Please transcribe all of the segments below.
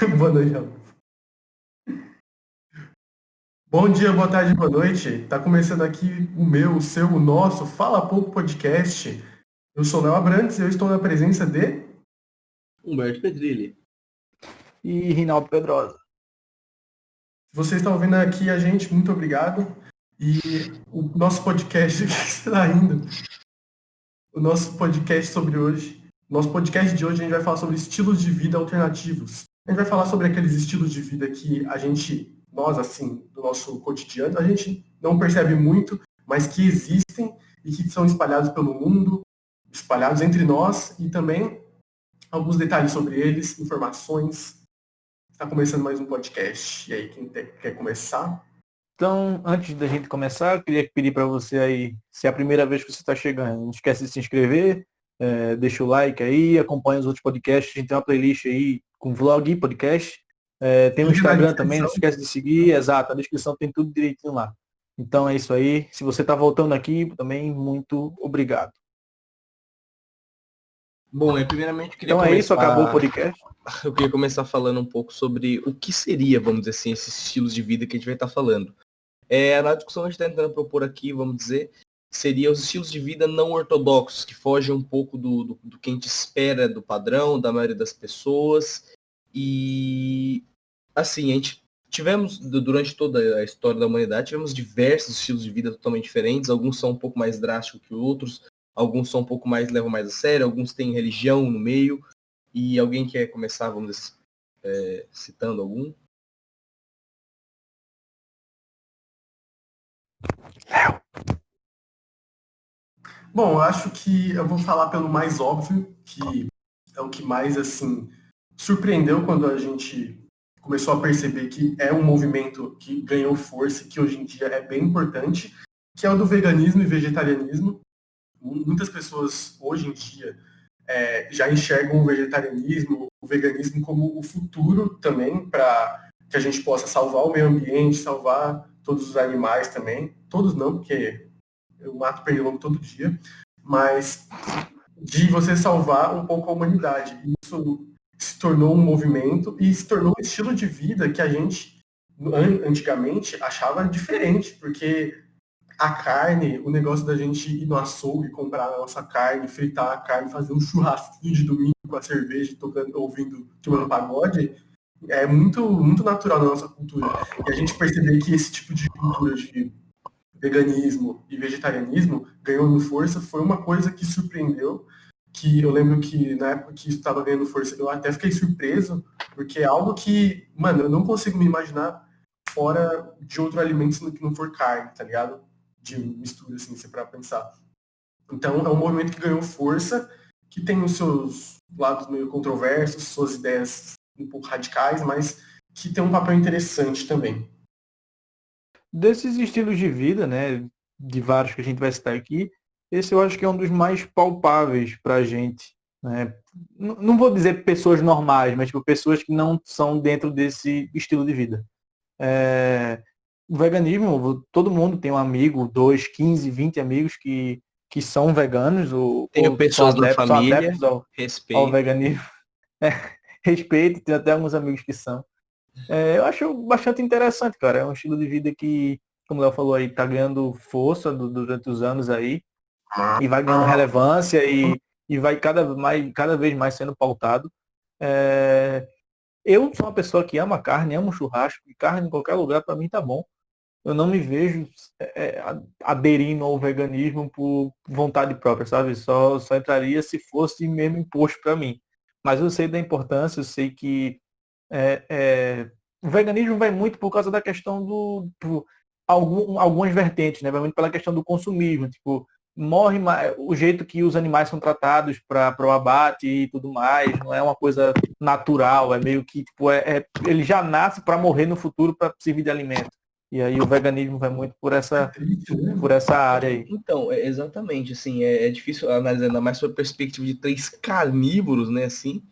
Boa noite, Rafa. Bom dia, boa tarde, boa noite. Tá começando aqui o meu, o seu, o nosso Fala Pouco Podcast. Eu sou o Léo Abrantes e eu estou na presença de... Humberto Pedrilli. E Rinaldo Pedrosa. Se você está ouvindo aqui a gente, muito obrigado. E o nosso podcast, o que está indo? O nosso podcast sobre hoje. Nosso podcast de hoje a gente vai falar sobre estilos de vida alternativos. A gente vai falar sobre aqueles estilos de vida que a gente, nós assim, do nosso cotidiano, a gente não percebe muito, mas que existem e que são espalhados pelo mundo, espalhados entre nós e também alguns detalhes sobre eles, informações. Está começando mais um podcast. E aí, quem quer começar? Então, antes da gente começar, eu queria pedir para você aí, se é a primeira vez que você está chegando, não esquece de se inscrever, deixa o like aí, acompanha os outros podcasts, a gente tem uma playlist aí com vlog e podcast. Tem o Link na Instagram também, não descrição. esquece de seguir, exato, na descrição tem tudo direitinho lá. Então é isso aí. Se você está voltando aqui, também muito obrigado. Bom, primeiramente Então é isso, acabou o podcast. eu queria começar falando um pouco sobre o que seria, vamos dizer assim, esses estilos de vida que a gente vai estar falando. Na discussão que a gente está tentando propor aqui, vamos dizer, seria os estilos de vida não ortodoxos, que fogem um pouco do que a gente espera do padrão, da maioria das pessoas. E, assim, a gente tivemos, durante toda a história da humanidade, tivemos diversos estilos de vida totalmente diferentes. Alguns são um pouco mais drásticos que outros, alguns são um pouco mais, levam mais a sério, alguns têm religião no meio. E alguém quer começar, vamos dizer, citando algum? Bom, eu acho que eu vou falar pelo mais óbvio, que é o que mais, assim, surpreendeu quando a gente começou a perceber que é um movimento que ganhou força e que hoje em dia é bem importante, que é o do veganismo e vegetarianismo. Muitas pessoas hoje em dia já enxergam o vegetarianismo, o veganismo como o futuro também, para que a gente possa salvar o meio ambiente, salvar todos os animais também. Todos não, porque eu mato pernilongo todo dia, mas de você salvar um pouco a humanidade. Isso se tornou um movimento e se tornou um estilo de vida que a gente antigamente achava diferente, porque a carne, o negócio da gente ir no açougue, comprar a nossa carne, fritar a carne, fazer um churrasquinho de domingo com a cerveja, tocando, ouvindo, tomando pagode, é muito, muito natural na nossa cultura. E a gente perceber que esse tipo de cultura de veganismo e vegetarianismo ganhou força foi uma coisa que surpreendeu, que eu lembro que na época que isso estava ganhando força, eu até fiquei surpreso, porque é algo que, mano, eu não consigo me imaginar fora de outro alimento que não for carne, tá ligado? De mistura, assim, se para pensar. Então, é um movimento que ganhou força, que tem os seus lados meio controversos, suas ideias um pouco radicais, mas que tem um papel interessante também. Desses estilos de vida, né, de vários que a gente vai citar aqui, esse eu acho que é um dos mais palpáveis para a gente, né? Não vou dizer pessoas normais, mas tipo, pessoas que não são dentro desse estilo de vida. O veganismo, todo mundo tem um amigo, 2, 15, 20 amigos que são veganos Tenho ou que pessoas na são família, adeptos ao respeito. veganismo. Respeito, tem até alguns amigos que são. Eu acho bastante interessante, cara. É um estilo de vida que, como o Léo falou aí, tá ganhando força durante os anos aí e vai ganhando relevância e vai cada vez mais sendo pautado. É, eu sou uma pessoa que ama carne, amo churrasco, e carne em qualquer lugar para mim tá bom. Eu não me vejo aderindo ao veganismo por vontade própria, sabe? Só entraria se fosse mesmo imposto para mim. Mas eu sei da importância, eu sei que o veganismo vai muito por causa da questão algumas vertentes, né? Vai muito pela questão do consumismo, tipo, o jeito que os animais são tratados para o abate e tudo mais, não é uma coisa natural, é meio que, tipo, ele já nasce para morrer no futuro para servir de alimento. E aí o veganismo vai muito Triste, né? por essa área aí. Então, exatamente, assim, é difícil analisar ainda mais sob a perspectiva de três carnívoros, né, assim,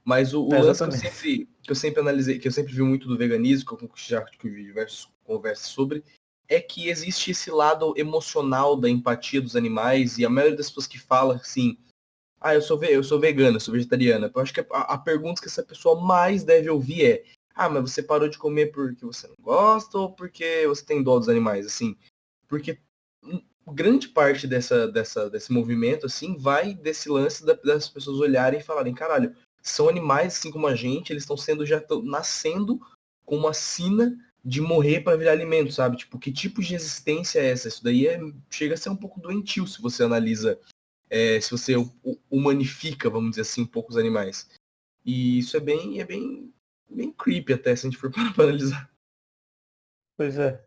mas o lance Exatamente. que eu sempre analisei, que eu sempre vi muito do veganismo, que eu já tive diversas conversas sobre, é que existe esse lado emocional da empatia dos animais, e a maioria das pessoas que fala, assim, eu sou vegana, eu sou vegetariana. Eu acho que a pergunta que essa pessoa mais deve ouvir é: mas você parou de comer porque você não gosta ou porque você tem dó dos animais? Assim, porque grande parte desse movimento, assim, vai desse lance das pessoas olharem e falarem: caralho, são animais assim como a gente, eles já estão nascendo com uma sina de morrer para virar alimento, sabe? Tipo, que tipo de existência é essa? Isso daí chega a ser um pouco doentio se você analisa, se você humanifica, vamos dizer assim, um pouco os animais. E isso é bem creepy até, se a gente for parar para analisar. Pois é.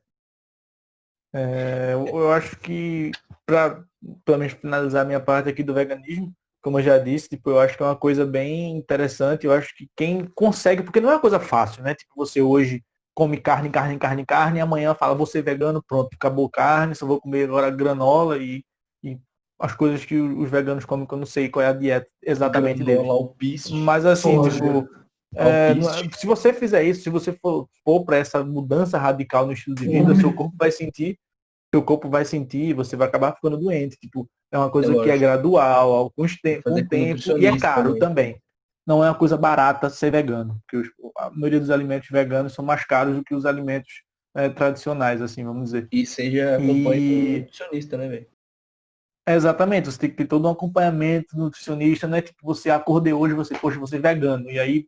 Eu acho que, para pelo menos finalizar a minha parte aqui do veganismo, como eu já disse, tipo, eu acho que é uma coisa bem interessante. Eu acho que quem consegue, porque não é uma coisa fácil, né? Tipo, você hoje come carne, e amanhã fala, vou ser vegano, pronto, acabou carne, só vou comer agora granola e as coisas que os veganos comem, que eu não sei qual é a dieta exatamente deles. Granola, alpiste, Mas assim, soja. tipo, alpiste. se você fizer isso, se você for para essa mudança radical no estilo de vida, seu corpo vai sentir, você vai acabar ficando doente. Tipo, é uma coisa que é Lógico. gradual, com Fazer o com tempo, e é nutricionista caro também. Não é uma coisa barata ser vegano, porque a maioria dos alimentos veganos são mais caros do que os alimentos tradicionais, assim, vamos dizer. E seja acompanhe com um E nutricionista, né, velho? exatamente, você tem que ter todo um acompanhamento nutricionista, não é tipo, você acordei hoje, poxa, você é vegano, e aí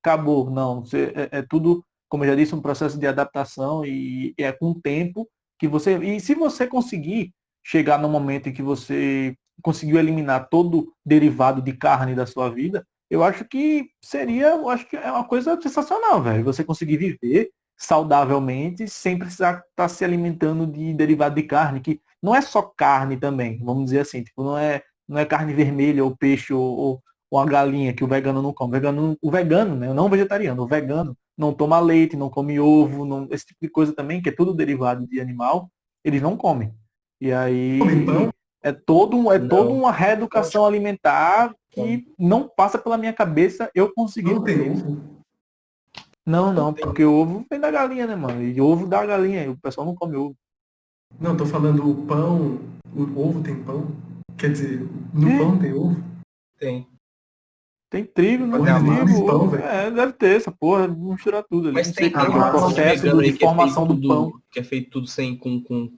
acabou. Não, é tudo, como eu já disse, um processo de adaptação e é com o tempo que você. E se você conseguir chegar no momento em que você conseguiu eliminar todo derivado de carne da sua vida, eu acho que é uma coisa sensacional, velho. Você conseguir viver saudavelmente sem precisar estar se alimentando de derivado de carne, que não é só carne também, vamos dizer assim, tipo, não é carne vermelha ou peixe ou a galinha que o vegano não come. O vegano, né? Não o vegetariano, o vegano não toma leite, não come ovo, esse tipo de coisa também, que é tudo derivado de animal, eles não comem. E Comem pão? aí é todo Não. uma reeducação alimentar Não, que não passa pela minha cabeça eu conseguir Não tem fazer isso. ovo? Não, não não, tem. porque o ovo vem da galinha, né, mano? E ovo da galinha, e o pessoal não come ovo. Não, tô falando o pão, o ovo tem pão? Quer dizer, no É, pão tem ovo? Tem. tem trigo, Porra, no eles nem trigo, comem pão, ovo. velho. Deve ter essa porra, misturar tudo ali. Mas Não sei como é que é tem o Ah, um monte de processo vegano de aí que é feito formação do pão. sem com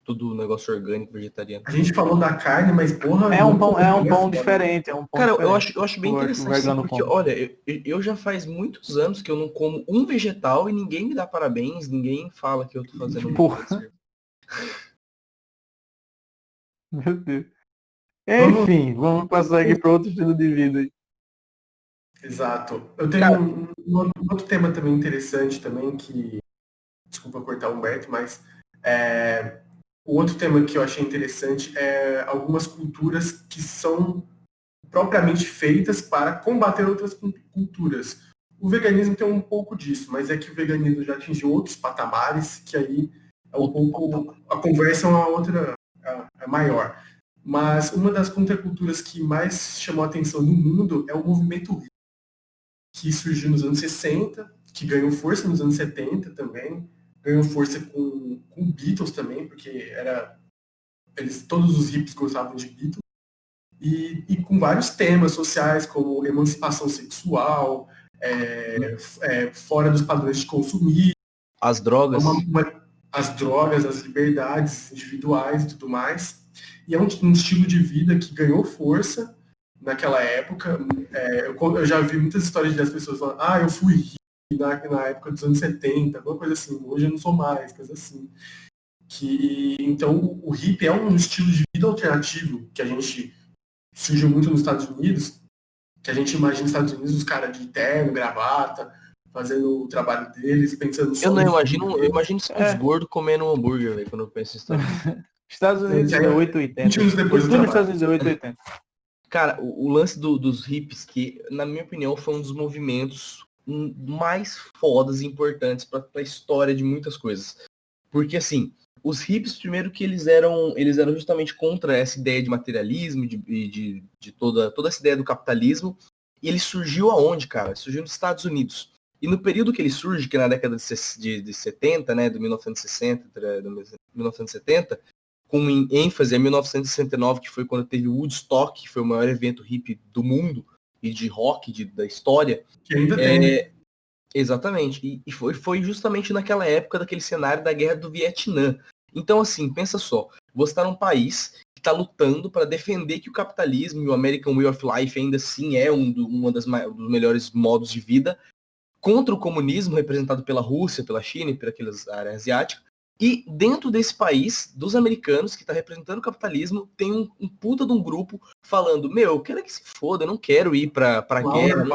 tudo negócio orgânico, vegetariano. a gente falou da carne, mas porra, não É comer um pão é pão foda. diferente, é um pão Cara, diferente. eu acho bem Eu acho que o interessante, assim, vegano porque, come. olha, eu já faz muitos anos que eu não como um vegetal e ninguém me dá parabéns, ninguém fala que eu tô fazendo um grande Porra, serviço. meu Deus. Vamos. Enfim, vamos passar aqui para outro estilo de vida aí. Exato. Eu tenho Cara, um outro tema também interessante também, que, desculpa cortar o Humberto, mas o outro tema que eu achei interessante é algumas culturas que são propriamente feitas para combater outras culturas. O veganismo tem um pouco disso, mas é que o veganismo já atingiu outros patamares, que aí é um pouco, a conversa é uma outra, é maior. Mas uma das contraculturas que mais chamou a atenção no mundo é o movimento hippie, que surgiu nos anos 60, que ganhou força nos anos 70 também, ganhou força com Beatles também, porque todos os hippies gostavam de Beatles, e com vários temas sociais, como emancipação sexual, fora dos padrões de consumir, as drogas, as drogas, as liberdades individuais e tudo mais. E é um estilo de vida que ganhou força naquela época. Eu já vi muitas histórias das pessoas falando, eu fui hippie na época dos anos 70, alguma coisa assim, hoje eu não sou mais, coisa assim. Então o hippie é um estilo de vida alternativo que a gente surgiu muito nos Estados Unidos, que a gente imagina nos Estados Unidos os caras de terno, gravata, fazendo o trabalho deles, pensando eu só não no futuro imagino, eu deles. imagino só uns É, gordos comendo um hambúrguer, velho, quando eu penso em Estados Unidos. Estados Unidos Que é é 20 880. anos depois do Tudo nos Estados trabalho. Unidos é 880. Cara, o lance dos hippies, que, na minha opinião, foi um dos movimentos mais fodas e importantes para a história de muitas coisas. Porque, assim, os hippies, primeiro que eles eram justamente contra essa ideia de materialismo, de toda essa ideia do capitalismo. E ele surgiu aonde, cara? Surgiu nos Estados Unidos. E no período que ele surge, que é na década de 70, né, do 1960, do 1970, com ênfase a 1969, que foi quando teve o Woodstock, que foi o maior evento hippie do mundo e de rock da história. Que ainda tem. Exatamente. E foi justamente naquela época daquele cenário da Guerra do Vietnã. Então, assim, pensa só. Você está num país que está lutando para defender que o capitalismo e o American Way of Life ainda assim é dos melhores modos de vida, contra o comunismo representado pela Rússia, pela China e por aquelas áreas asiáticas. E dentro desse país, dos americanos, que está representando o capitalismo, tem um puta de um grupo falando, eu quero que se foda, eu não quero ir pra guerra,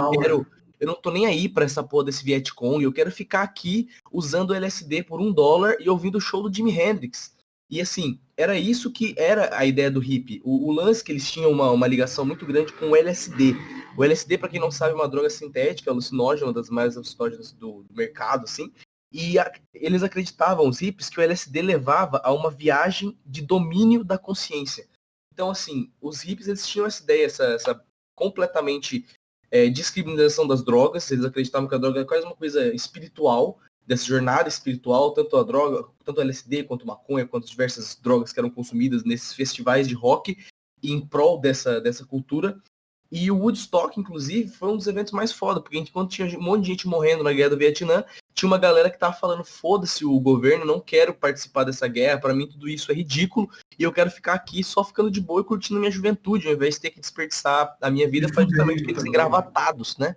eu não tô nem aí pra essa porra desse Vietcong, eu quero ficar aqui usando LSD por $1 e ouvindo o show do Jimi Hendrix. E assim, era isso que era a ideia do hippie. O lance que eles tinham uma ligação muito grande com o LSD. O LSD, para quem não sabe, é uma droga sintética, alucinógena, uma das mais alucinógenas do mercado, assim. E eles acreditavam, os hippies, que o LSD levava a uma viagem de domínio da consciência. Então, assim, os hippies, eles tinham essa ideia, essa completamente descriminalização das drogas. Eles acreditavam que a droga era quase uma coisa espiritual, dessa jornada espiritual, tanto a droga, tanto o LSD, quanto a maconha, quanto diversas drogas que eram consumidas nesses festivais de rock, em prol dessa cultura. E o Woodstock, inclusive, foi um dos eventos mais foda, porque enquanto tinha um monte de gente morrendo na guerra do Vietnã, tinha uma galera que tava falando, foda-se o governo, não quero participar dessa guerra, para mim tudo isso é ridículo, e eu quero ficar aqui só ficando de boa e curtindo minha juventude, ao invés de ter que desperdiçar a minha vida para justamente aqueles engravatados, né?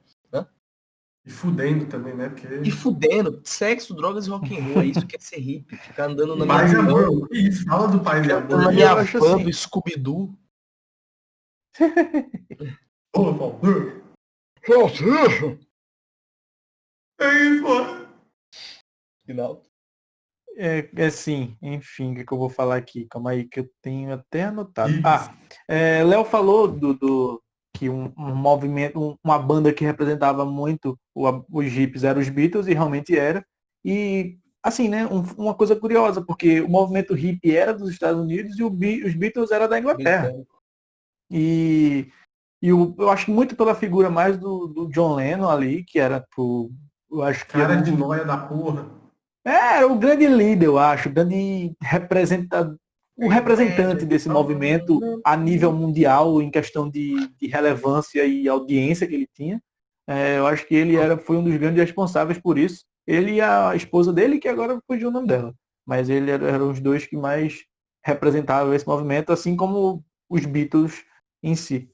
E fudendo também, né? Porque... E fudendo, sexo, drogas e rock'n'roll, é isso que é ser hippie, ficar andando na paz minha e amor, isso, fala do paz e amor. na minha van do Scooby-Doo. Ô, Valdir. É isso, mano. Final. Assim, enfim, o que eu vou falar aqui? Calma aí, que eu tenho até anotado. Léo falou que um movimento, uma banda que representava muito os hippies era os Beatles, e realmente era. E, assim, né, uma coisa curiosa, porque o movimento hippie era dos Estados Unidos e os Beatles era da Inglaterra. E eu acho que muito pela figura mais do John Lennon ali, que era eu acho que cara de nóia da porra. Era o grande líder, eu acho, o grande representante desse movimento a nível mundial em questão de relevância e audiência que ele tinha. Eu acho que ele foi um dos grandes responsáveis por isso. Ele e a esposa dele, que agora fugiu o nome dela. Mas ele eram os dois que mais representavam esse movimento, assim como os Beatles em si.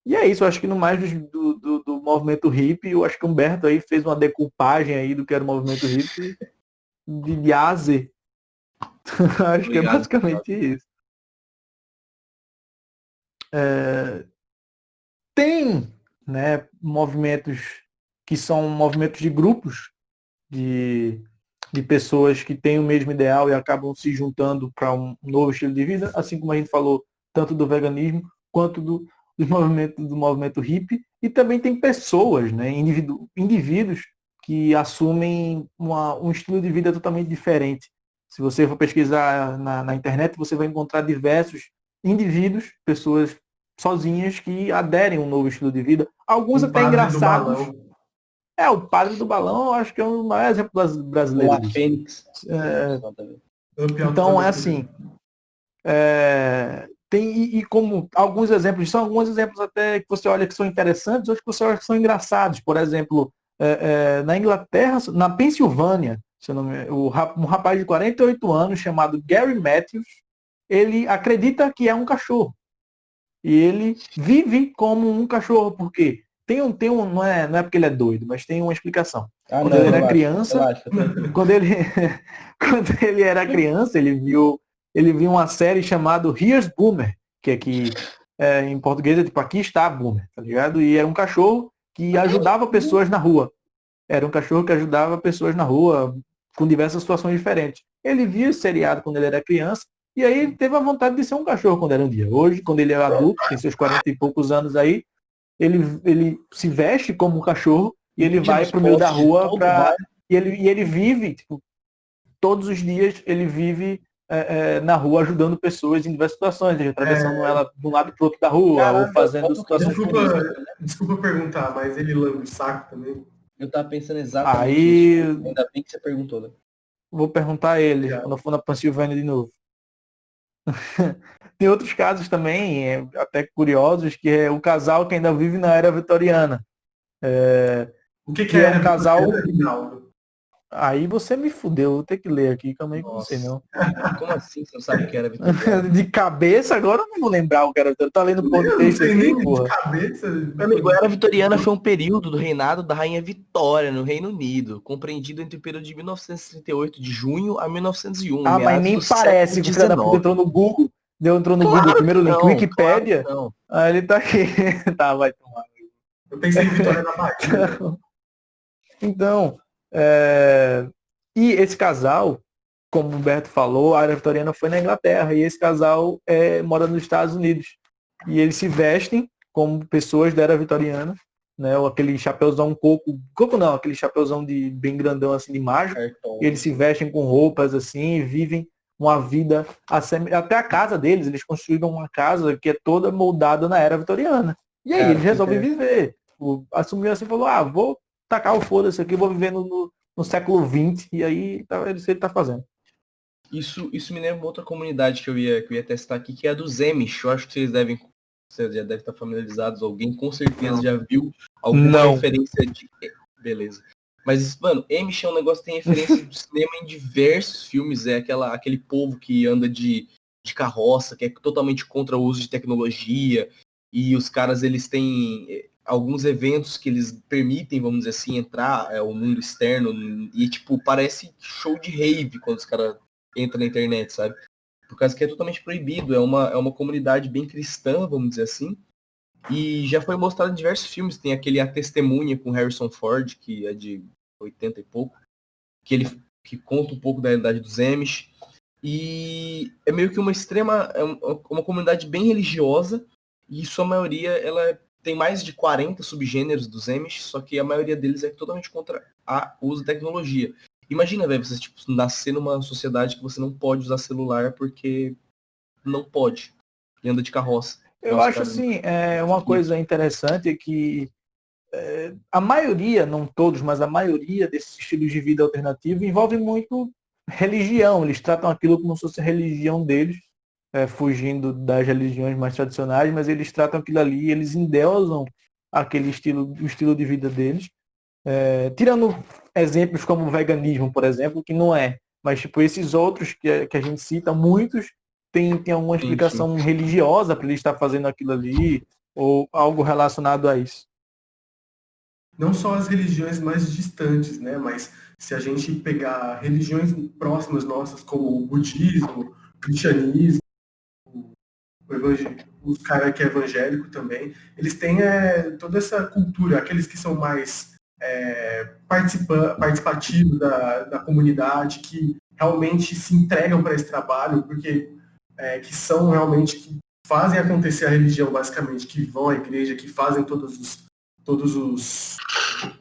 E é isso, eu acho que no mais do movimento hippie, eu acho que o Humberto aí fez uma decupagem aí do que era o movimento hippie de A a Z. Acho que é basicamente isso. Tem, né, movimentos que são movimentos de grupos de pessoas que têm o mesmo ideal e acabam se juntando para um novo estilo de vida, assim como a gente falou tanto do veganismo quanto do movimento hippie. E também tem pessoas, né, indivíduos que assumem um estilo de vida totalmente diferente. Se você for pesquisar na internet, você vai encontrar diversos indivíduos, pessoas sozinhas que aderem a um novo estilo de vida. Alguns até engraçados. O Padre do Balão, eu acho que é um dos maiores exemplos brasileiros. O Fênix. Então, é assim. Tem, como alguns exemplos, são alguns exemplos até que você olha que são interessantes, outros que você olha que são engraçados. Por exemplo, na Inglaterra, na Pensilvânia, um rapaz de 48 anos chamado Gary Matthews, ele acredita que é um cachorro. E ele vive como um cachorro, porque não é porque ele é doido, mas tem uma explicação. Quando ele era criança, quando ele era criança, ele viu uma série chamada Here's Boomer, que em português é tipo Aqui está Boomer, tá ligado? E era um cachorro que ajudava pessoas na rua. Era um cachorro que ajudava pessoas na rua com diversas situações diferentes. Ele via esse seriado quando ele era criança, e aí ele teve a vontade de ser um cachorro quando era um dia. Hoje, quando ele é adulto, tem seus 40 e poucos anos aí, ele se veste como um cachorro e ele vai pro meio da rua e ele vive, tipo, todos os dias ele vive na rua ajudando pessoas em diversas situações, atravessando ela de um lado pro outro da rua, Caramba, ou fazendo situações. Desculpa perguntar, mas ele lambe o saco também? Eu tava pensando exatamente isso. Aí, ainda bem que você perguntou, né? vou perguntar a ele, quando eu for na Pensilvânia de novo. Tem outros casos também, até curiosos, que é o casal que ainda vive na era vitoriana. O que Que é é era um casal. vitoriana, Rinaldo? Aí você me fudeu, vou ter que ler aqui, calma aí que eu não sei Nossa, não. como assim você não sabe o que era vitoriano? De cabeça, agora eu não vou lembrar o que era vitoriano. Tá lendo ponto de Eu não texto sei aqui, nem de porra. cabeça. Meu amigo, a Era Vitoriana foi um período do reinado da Rainha Vitória no Reino Unido, compreendido entre o período de 1938 de junho a 1901, em Ah, mas meados nem do século parece que o filho da puta XIX. entrou no Google, Claro que primeiro link, não, claro que Wikipédia. não. Aí ele tá aqui. Tá, vai tomar. Eu pensei em Vitória da Bahia, velho. Então, é, e esse casal, como o Humberto falou, a era vitoriana foi na Inglaterra, e esse casal mora nos Estados Unidos. E eles se vestem como pessoas da era vitoriana, né? Ou aquele chapéuzão coco não, aquele chapéuzão de bem grandão assim de mágico. E Cartão. eles se vestem com roupas assim e vivem uma vida até a casa deles, eles construíram uma casa que é toda moldada na era vitoriana. E aí Cara, eles que resolvem interessante. viver. Assumiu assim, falou: "Ah, vou tacar o foda-se aqui, vou viver no século XX", e aí ele tá fazendo. Isso me lembra uma outra comunidade que eu ia testar aqui, que é a dos Amish. Eu acho que vocês já devem estar familiarizados, alguém com certeza já viu alguma Não. referência de. Beleza. Mas, mano, Amish é um negócio que tem referência do cinema em diversos filmes. É aquele povo que anda de carroça, que é totalmente contra o uso de tecnologia. E os caras, eles têm alguns eventos que eles permitem, vamos dizer assim, entrar ao mundo externo. E, tipo, parece show de rave quando os caras entram na internet, sabe? Por causa que é totalmente proibido. É uma comunidade bem cristã, vamos dizer assim. E já foi mostrado em diversos filmes. Tem aquele A Testemunha com Harrison Ford, que é de 80 e pouco, que conta um pouco da realidade dos Amish. E é meio que uma comunidade bem religiosa, e sua maioria, tem mais de 40 subgêneros dos Amish, só que a maioria deles é totalmente contra o uso da tecnologia. Imagina, velho, você tipo, nascer numa sociedade que você não pode usar celular porque não pode. E anda de carroça. Eu Nossa, acho cara. assim, uma coisa interessante é que a maioria, não todos, mas a maioria desses estilos de vida alternativo envolve muito religião. Eles tratam aquilo como se fosse a religião deles, fugindo das religiões mais tradicionais, mas eles tratam aquilo ali, eles endeusam o estilo de vida deles. Tirando exemplos como o veganismo, por exemplo, que não é, mas tipo esses outros que a gente cita, muitos tem alguma Sim, sim. explicação religiosa para ele estar fazendo aquilo ali, ou algo relacionado a isso. Não só as religiões mais distantes, né? Mas se a gente pegar religiões próximas nossas, como o budismo, o cristianismo, os caras que é evangélico também, eles têm toda essa cultura, aqueles que são mais participativos da comunidade, que realmente se entregam para esse trabalho, porque que são realmente, que fazem acontecer a religião, basicamente, que vão à igreja, que fazem todos os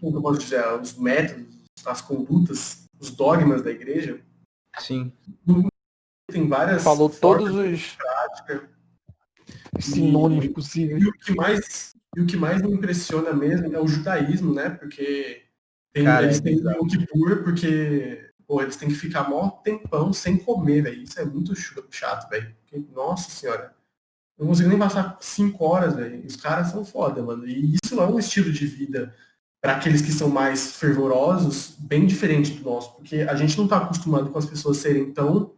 como eu posso dizer, os métodos, as condutas, os dogmas da igreja. Sim. Tem várias Falou todos formas os práticas. sinônimos E, possíveis. e o que mais me impressiona mesmo é o judaísmo, né? Porque Cara, é eles têm bizarro. o Kippur, porque eles têm que ficar mó tempão sem comer, velho. Isso é muito chato, velho. Nossa senhora. Eu não consigo nem passar 5 horas, velho. Os caras são foda, mano. E isso é um estilo de vida para aqueles que são mais fervorosos, bem diferente do nosso, porque a gente não está acostumado com as pessoas serem tão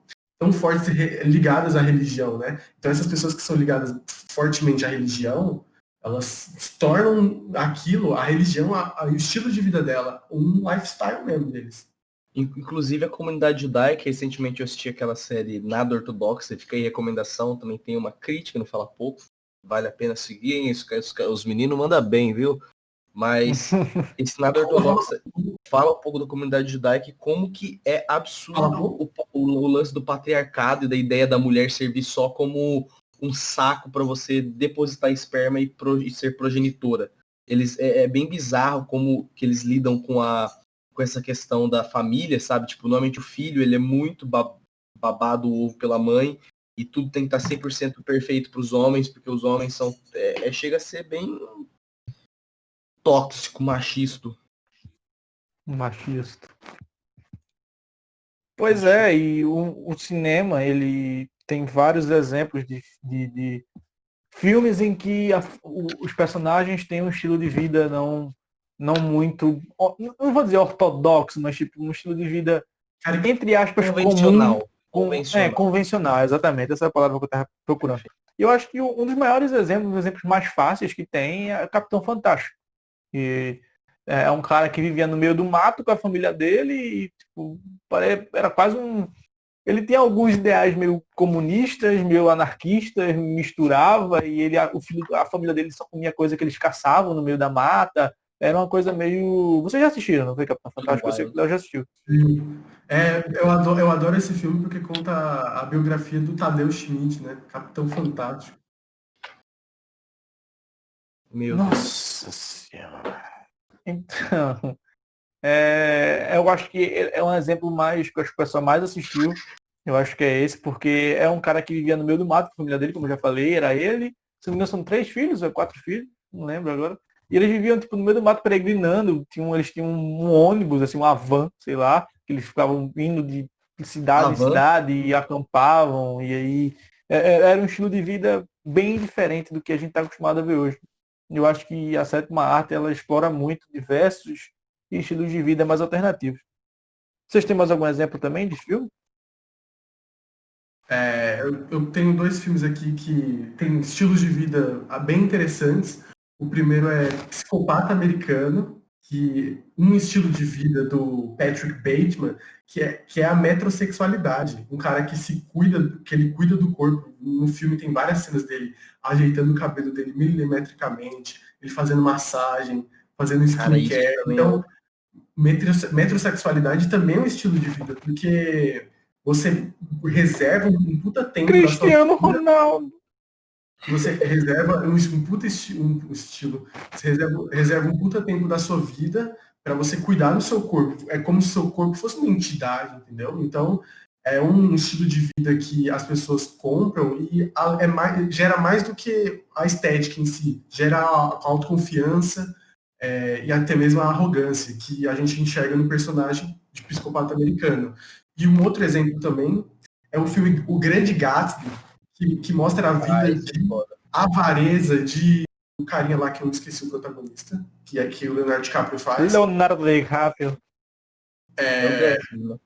fortes ligadas à religião, né? Então essas pessoas que são ligadas fortemente à religião, elas se tornam aquilo, a religião, o estilo de vida dela, um lifestyle mesmo deles. Inclusive a comunidade judaica, recentemente eu assisti aquela série Nada Ortodoxa, fica aí a recomendação, também tem uma crítica no Fala Pouco, vale a pena seguir, hein? Os meninos mandam bem, viu? Mas esse Nada Ortodoxa fala um pouco da comunidade judaica e como que é absurdo o lance do patriarcado e da ideia da mulher servir só como um saco para você depositar esperma e ser progenitora. É bem bizarro como que eles lidam com essa questão da família, sabe? Tipo, normalmente o filho, ele é muito babado o ovo pela mãe e tudo tem que estar 100% perfeito para os homens, porque os homens são... chega a ser bem tóxico, machista. Machista. Pois é, e o cinema, ele tem vários exemplos de filmes em que os personagens têm um estilo de vida não muito, não vou dizer ortodoxo, mas tipo um estilo de vida, entre aspas, convencional. Convencional, exatamente. Essa é a palavra que eu estava procurando. E eu acho que um dos maiores exemplos, os exemplos mais fáceis que tem é o Capitão Fantástico. E é um cara que vivia no meio do mato com a família dele e tipo, era quase um... Ele tinha alguns ideais meio comunistas, meio anarquistas, misturava, e a família dele só comia coisa que eles caçavam no meio da mata. Era uma coisa meio... Vocês já assistiram, não foi, Capitão Fantástico? Eu sei que o Léo já assistiu. Sim. Eu adoro esse filme porque conta a biografia do Tadeu Schmidt, né? Capitão Fantástico. Nossa Senhora. Então, eu acho que é um exemplo mais que eu acho que o pessoal mais assistiu. Eu acho que é esse, porque é um cara que vivia no meio do mato, a família dele, como eu já falei, era ele. Se não me engano, são 3 filhos ou 4 filhos, não lembro agora. E eles viviam tipo, no meio do mato peregrinando. Eles tinham um ônibus, assim, uma van, sei lá, que eles ficavam indo de cidade em cidade e acampavam. E aí era um estilo de vida bem diferente do que a gente está acostumado a ver hoje. Eu acho que a sétima arte ela explora muito diversos estilos de vida mais alternativos. Vocês têm mais algum exemplo também de filme? Eu tenho 2 filmes aqui que têm estilos de vida bem interessantes. O primeiro é Psicopata Americano, que um estilo de vida do Patrick Bateman, que é a metrosexualidade. Um cara que se cuida, que ele cuida do corpo. No filme tem várias cenas dele ajeitando o cabelo dele milimetricamente, ele fazendo massagem, fazendo skincare. Então, metrosexualidade também é um estilo de vida, porque você reserva um puta tempo Cristiano Ronaldo. Você reserva um puta estilo. Você reserva um puta tempo da sua vida para você cuidar do seu corpo. É como se o seu corpo fosse uma entidade, entendeu? Então, é um estilo de vida que as pessoas compram e gera mais do que a estética em si. Gera a autoconfiança e até mesmo a arrogância que a gente enxerga no personagem de Psicopata Americano. E um outro exemplo também é o filme O Grande Gatsby, que mostra a vida de avareza do carinha lá que eu esqueci o protagonista, que é que o Leonardo DiCaprio faz. Leonardo DiCaprio. Ele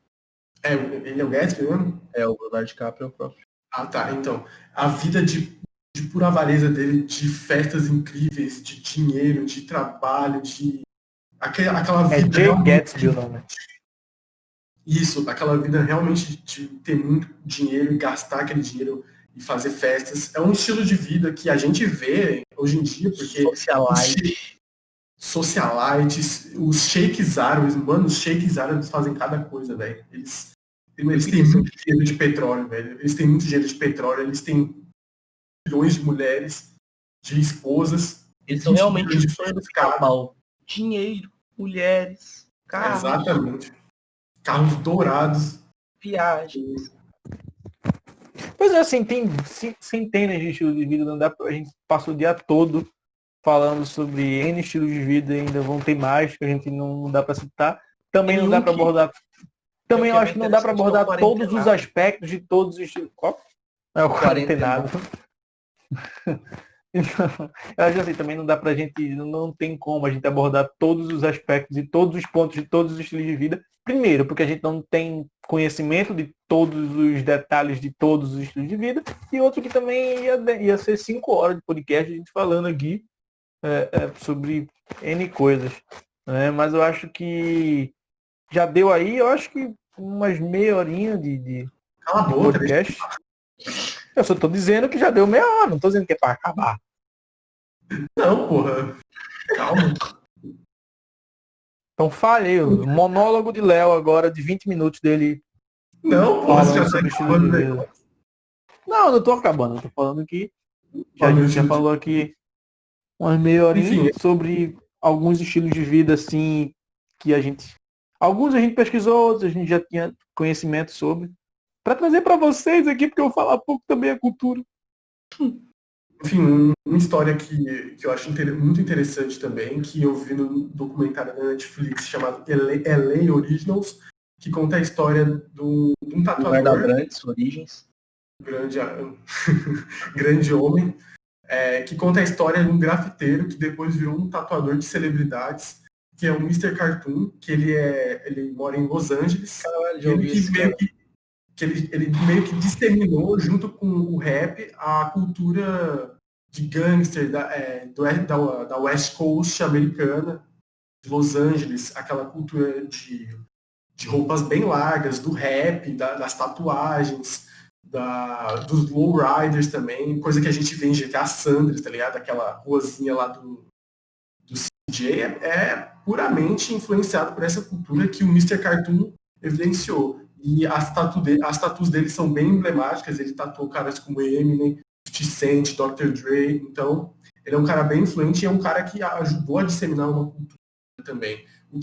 é o Gatsby mesmo? O Leonardo DiCaprio é o próprio. Ah, tá. Então, a vida de pura avareza dele, de festas incríveis, de dinheiro, de trabalho, de... Aquela vida... Jay Gatsby o nome. Isso, aquela vida realmente de ter muito dinheiro e gastar aquele dinheiro e fazer festas. É um estilo de vida que a gente vê hoje em dia, porque... Socialites, os sheiks árabes, mano, os sheiks árabes fazem cada coisa, velho. Eles têm muito dinheiro de petróleo, velho. Eles têm muito dinheiro de petróleo, eles têm milhões de mulheres, de esposas. Eles são realmente o sonho do carnaval. Dinheiro, mulheres, carros. Exatamente. Carros dourados. Viagens. Pois é, assim, tem centenas de estilos de vida, não dá pra, a gente passa o dia todo falando sobre N estilos de vida, ainda vão ter mais que a gente não dá para citar. Também não dá para abordar. Também eu acho que não dá para abordar todos os aspectos de todos os estilos. Qual? É o quarentenado. Eu acho assim, também não dá pra gente, não tem como a gente abordar todos os aspectos e todos os pontos de todos os estilos de vida. Primeiro, porque a gente não tem conhecimento de todos os detalhes de todos os estilos de vida. E outro que também ia ser 5 horas de podcast a gente falando aqui sobre N coisas. Né? Mas eu acho que já deu aí, eu acho que umas meia horinha de podcast. Eu só tô dizendo que já deu meia hora, não tô dizendo que é pra acabar. Não, porra. Calma. Então falei, o monólogo de Léo agora de 20 minutos dele. Não, porra, você já tá acabando, né? Não tô acabando, eu tô falando que já falou aqui umas meia horinha sobre alguns estilos de vida assim que alguns a gente pesquisou, outros a gente já tinha conhecimento sobre. Para trazer para vocês aqui, porque eu vou falar pouco também a cultura. Enfim, uma história que eu acho muito interessante também, que eu vi no documentário da Netflix chamado LA Originals, que conta a história de um tatuador. Guarda Brandes, Origens. grande, grande homem, que conta a história de um grafiteiro que depois virou um tatuador de celebridades, que é o Mr. Cartoon, que ele mora em Los Angeles. Caralho, E já ouvi ele que esse meio cara. que ele meio que disseminou, junto com o rap, a cultura de gangster da West Coast americana, de Los Angeles, aquela cultura de roupas bem largas, do rap, das tatuagens, dos lowriders também, coisa que a gente vê em GTA Sanders, tá ligado? Aquela ruazinha lá do CJ é puramente influenciado por essa cultura que o Mr. Cartoon evidenciou. E as tatus dele são bem emblemáticas, ele tatuou caras como Eminem, 50 Cent, Dr. Dre, então ele é um cara bem influente e é um cara que ajudou a disseminar uma cultura também. O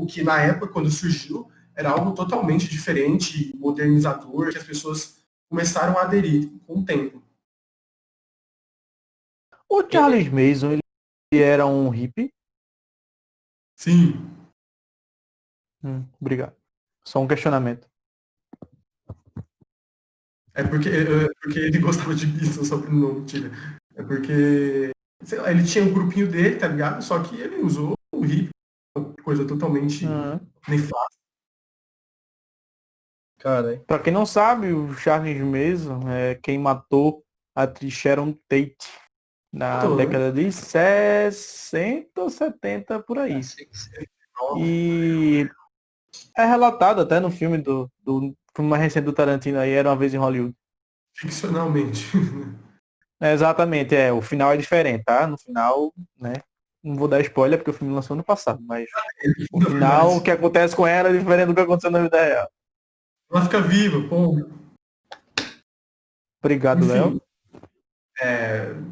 que na época, quando surgiu, era algo totalmente diferente, modernizador, que as pessoas começaram a aderir com o tempo. O Charles Mason, ele era um hippie? Sim. Obrigado. Só um questionamento. É porque ele gostava de Beatles, só para não mentira. É porque, sei lá, ele tinha um grupinho dele, tá ligado? Só que ele usou o hip, coisa totalmente nefasta. Cara, Pra quem não sabe, o Charles Mason é quem matou a atriz Sharon Tate na década de 60 ou 70, por aí. E é relatado até no filme do filme mais recente do Tarantino aí, Era Uma Vez em Hollywood. Ficcionalmente. Exatamente, o final é diferente, tá? No final, né? Não vou dar spoiler porque o filme lançou no passado, mas o final, o que acontece com ela é diferente do que aconteceu na vida real. Ela fica viva, pô. Obrigado, Léo.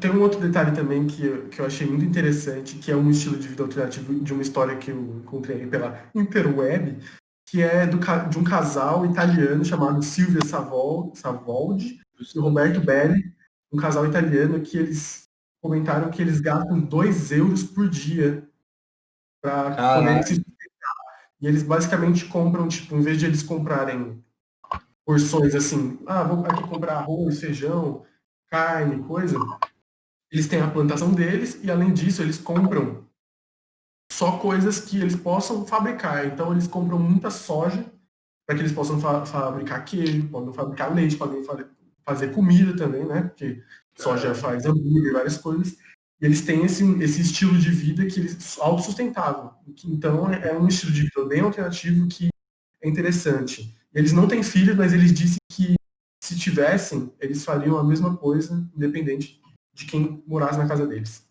Tem um outro detalhe também que eu achei muito interessante, que é um estilo de vida alternativo de uma história que eu encontrei pela interweb, que é de um casal italiano chamado Silvia Savoldi e Roberto Belli, um casal italiano que eles comentaram que eles gastam 2 euros por dia para poderem se sustentar. E eles basicamente compram, tipo, em vez de eles comprarem porções assim, vou aqui comprar arroz, feijão, carne, coisa, eles têm a plantação deles e, além disso, eles compram só coisas que eles possam fabricar. Então, eles compram muita soja para que eles possam fabricar queijo, podem fabricar leite, podem fazer comida também, né? Porque soja faz hambúrguer, várias coisas. E eles têm esse estilo de vida que eles autossustentável. Então, é um estilo de vida bem alternativo que é interessante. Eles não têm filhos, mas eles dizem que se tivessem, eles fariam a mesma coisa, independente de quem morasse na casa deles.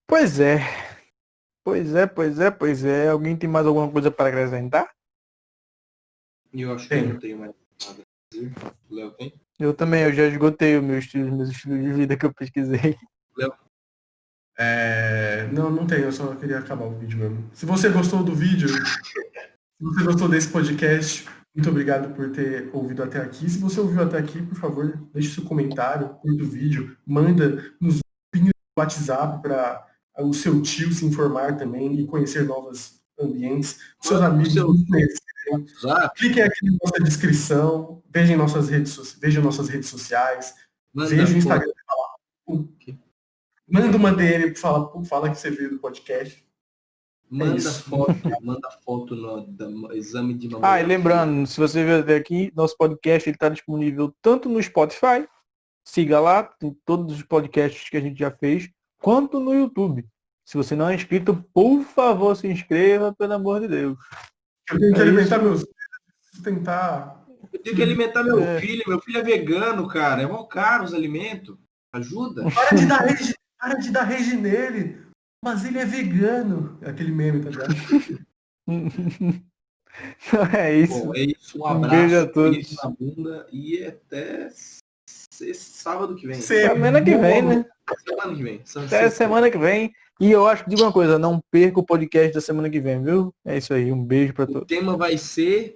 Pois é. Pois é. Alguém tem mais alguma coisa para acrescentar? Eu acho que eu não tenho mais nada a dizer. Léo tem? Eu também, eu já esgotei meus estilos de vida que eu pesquisei. Léo? Não tenho, eu só queria acabar o vídeo mesmo. Se você gostou do vídeo, se você gostou desse podcast, muito obrigado por ter ouvido até aqui. Se você ouviu até aqui, por favor, deixe seu comentário, curta o vídeo, manda nos grupinhos do WhatsApp para o seu tio se informar também e conhecer novos ambientes, seus amigos nos conhecerem. Cliquem aqui na nossa descrição, vejam nossas redes sociais, veja o Instagram. Manda uma DM, fala que você viu do podcast. Manda foto no exame de mamografia. E lembrando, se você viu até aqui, nosso podcast está disponível tanto no Spotify, siga lá, tem todos os podcasts que a gente já fez, quanto no YouTube. Se você não é inscrito, por favor, se inscreva, pelo amor de Deus. Eu tenho que alimentar meus filhos, sustentar. Eu tenho que alimentar meu filho é vegano, cara. É mal caro os alimentos. Ajuda. Para de dar rage nele. Mas ele é vegano. É aquele meme, tá ligado? É isso. Bom, é isso. Um abraço. Beijo a todos. Na bunda e até sábado que vem. Semana que vem, né? Semana que vem. Até semana que vem. E eu acho que digo uma coisa, não perca o podcast da semana que vem, viu? É isso aí. Um beijo pra todos. O tema vai ser